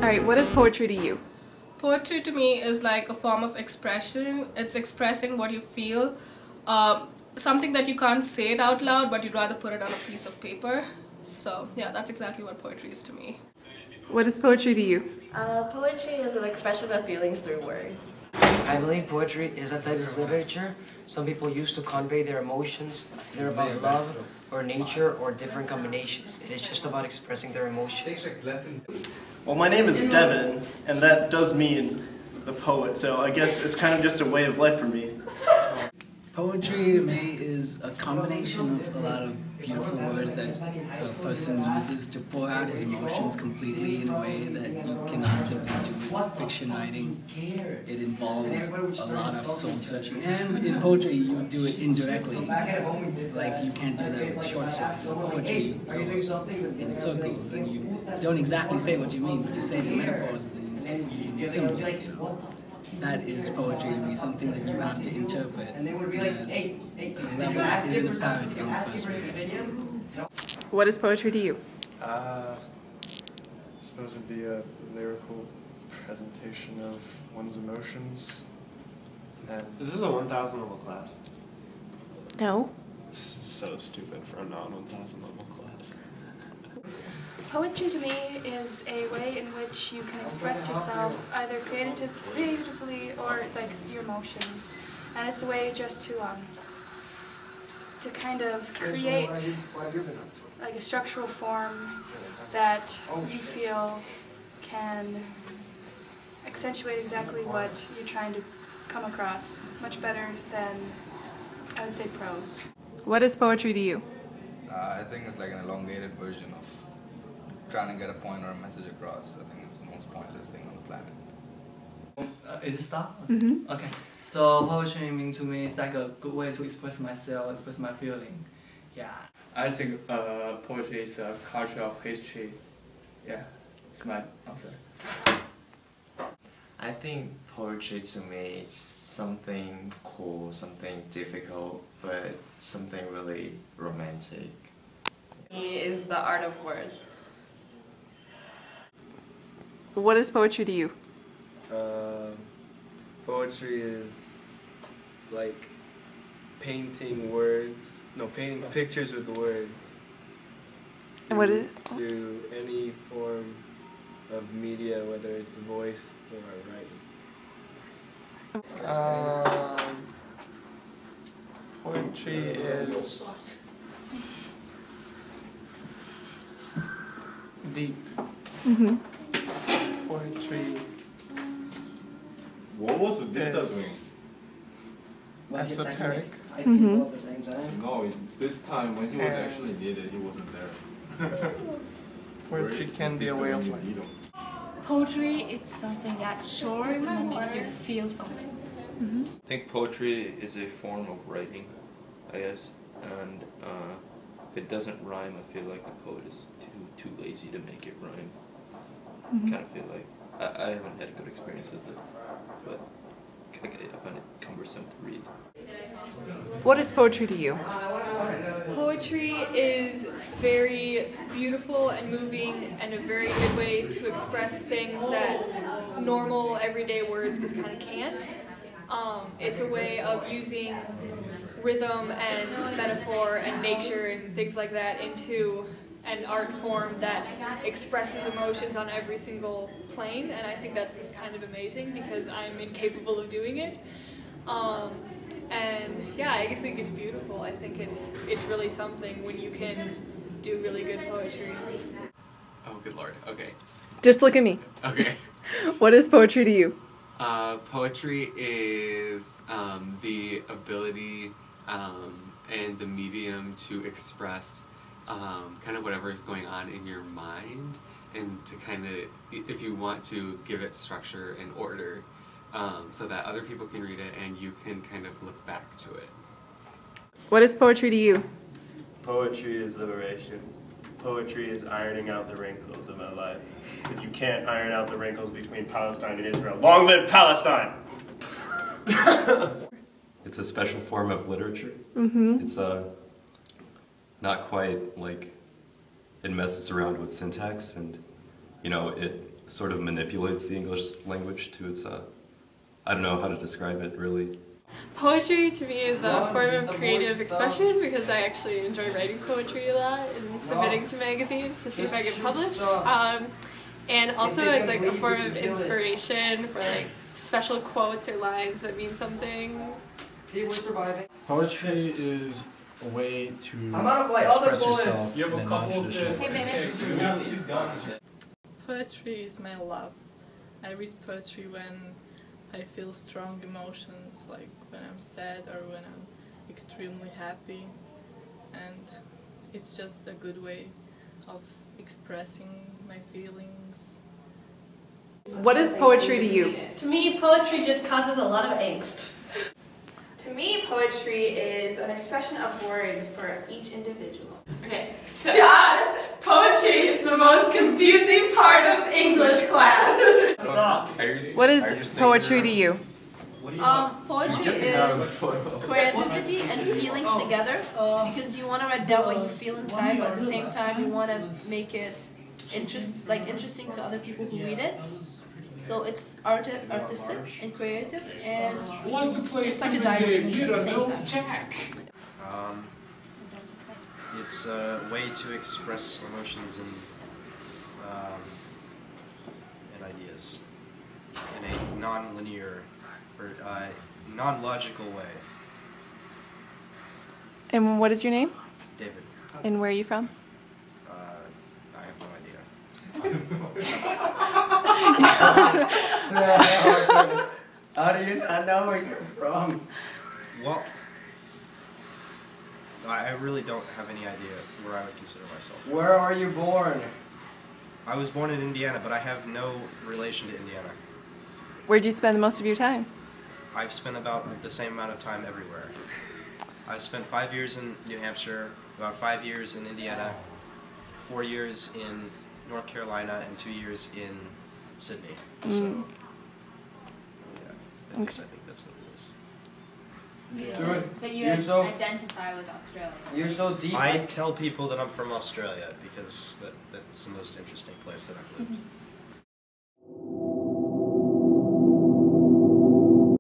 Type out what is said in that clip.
Alright, what is poetry to you? Poetry to me is like a form of expression. It's expressing what you feel. Something that you can't say it out loud, but you'd rather put it on a piece of paper. So yeah, that's exactly what poetry is to me. What is poetry to you? Poetry is an expression of feelings through words. I believe poetry is a type of literature some people use to convey their emotions, either about love or nature or different combinations. It is just about expressing their emotions. Well, my name is Devin, and that does mean the poet, so I guess it's kind of just a way of life for me. Poetry to me is a combination of a lot of beautiful words that a person uses to pour out his emotions completely in a way that you cannot simply do with fiction writing. It involves a lot of soul searching, and in poetry you do it indirectly. Like you can't do that with short stories. In poetry you go in circles and you don't exactly say what you mean, but you say the metaphors and using symbols, you know. That is poetry to me, something that you have to interpret at a level that isn't apparent on the first reading. What is poetry to you? I suppose it'd be a lyrical presentation of one's emotions. And is this a 1,000 level class? No. This is so stupid for a non-1,000 level class. Poetry to me is a way in which you can express yourself either creatively or like your emotions, and it's a way just to kind of create like a structural form that you feel can accentuate exactly what you're trying to come across much better than, I would say, prose. What is poetry to you? I think it's like an elongated version of trying to get a point or a message across. I think it's the most pointless thing on the planet. Is it stop? Mm-hmm. Okay. So poetry means to me is like a good way to express myself, express my feeling. Yeah. I think poetry is a culture of history. Yeah, it's my answer. I think poetry to me is something cool, something difficult, but something really romantic. Is the art of words. What is poetry to you? Poetry is like painting words, painting pictures with words. And what is it? Through any form of media, whether it's voice or writing. Poetry is deep. Mm-hmm. Poetry. What was Dita doing? Esoteric. Mm-hmm. No, this time when he was actually needed, he wasn't there. Poetry can be a way of life. Poetry is something that's short and that makes you feel something. Mm-hmm. I think poetry is a form of writing, I guess, and if it doesn't rhyme, I feel like the poet is too lazy to make it rhyme. Mm-hmm. Kind of feel like I haven't had a good experience with it, but I find it cumbersome to read. What is poetry to you? Poetry is very beautiful and moving and a very good way to express things that normal everyday words just kind of can't. It's a way of using rhythm and metaphor and nature and things like that into an art form that expresses emotions on every single plane, and I think that's just kind of amazing because I'm incapable of doing it. And yeah, I just think it's beautiful. I think it's really something when you can do really good poetry. Oh, good lord. Okay. Just look at me. Okay. What is poetry to you? Poetry is the ability and the medium to express kind of whatever is going on in your mind, and to kind of, if you want to, give it structure and order so that other people can read it and you can kind of look back to it. What is poetry to you? Poetry is liberation. Poetry is ironing out the wrinkles of my life. But you can't iron out the wrinkles between Palestine and Israel. Long live Palestine! It's a special form of literature. Mm-hmm. It's not quite like, it messes around with syntax, and it sort of manipulates the English language to its, I don't know how to describe it really. Poetry to me is a form of creative expression because I actually enjoy writing poetry a lot and submitting to magazines to see if I get published. And also it's like a form of inspiration for like special quotes or lines that mean something. Poetry is a way to express yourself in a non-traditional way. Poetry is my love. I read poetry when I feel strong emotions, like when I'm sad or when I'm extremely happy, and it's just a good way of expressing my feelings. What is poetry to you? To me, poetry just causes a lot of angst. To me, poetry is an expression of words for each individual. Okay. To us, poetry is the most confusing part of English class. What is poetry to you? Poetry is creativity and feelings together, because you want to write down what you feel inside, but at the same time you want to make it interesting to other people who read it. So it's artistic and creative, and it's like a diary at the same time. It's a way to express emotions and ideas in a non-linear or non-logical way. And what is your name? David. And where are you from? I have no idea. How do you not know where you're from? Well, I really don't have any idea where I would consider myself. Where are you born? I was born in Indiana, but I have no relation to Indiana. Where do you spend most of your time? I've spent about the same amount of time everywhere. I spent 5 years in New Hampshire, about 5 years in Indiana, 4 years in North Carolina, and 2 years in Sydney. So, yeah, at least I think that's what it is. But you identify with Australia. You're so deep. I tell people that I'm from Australia because that's the most interesting place that I've lived.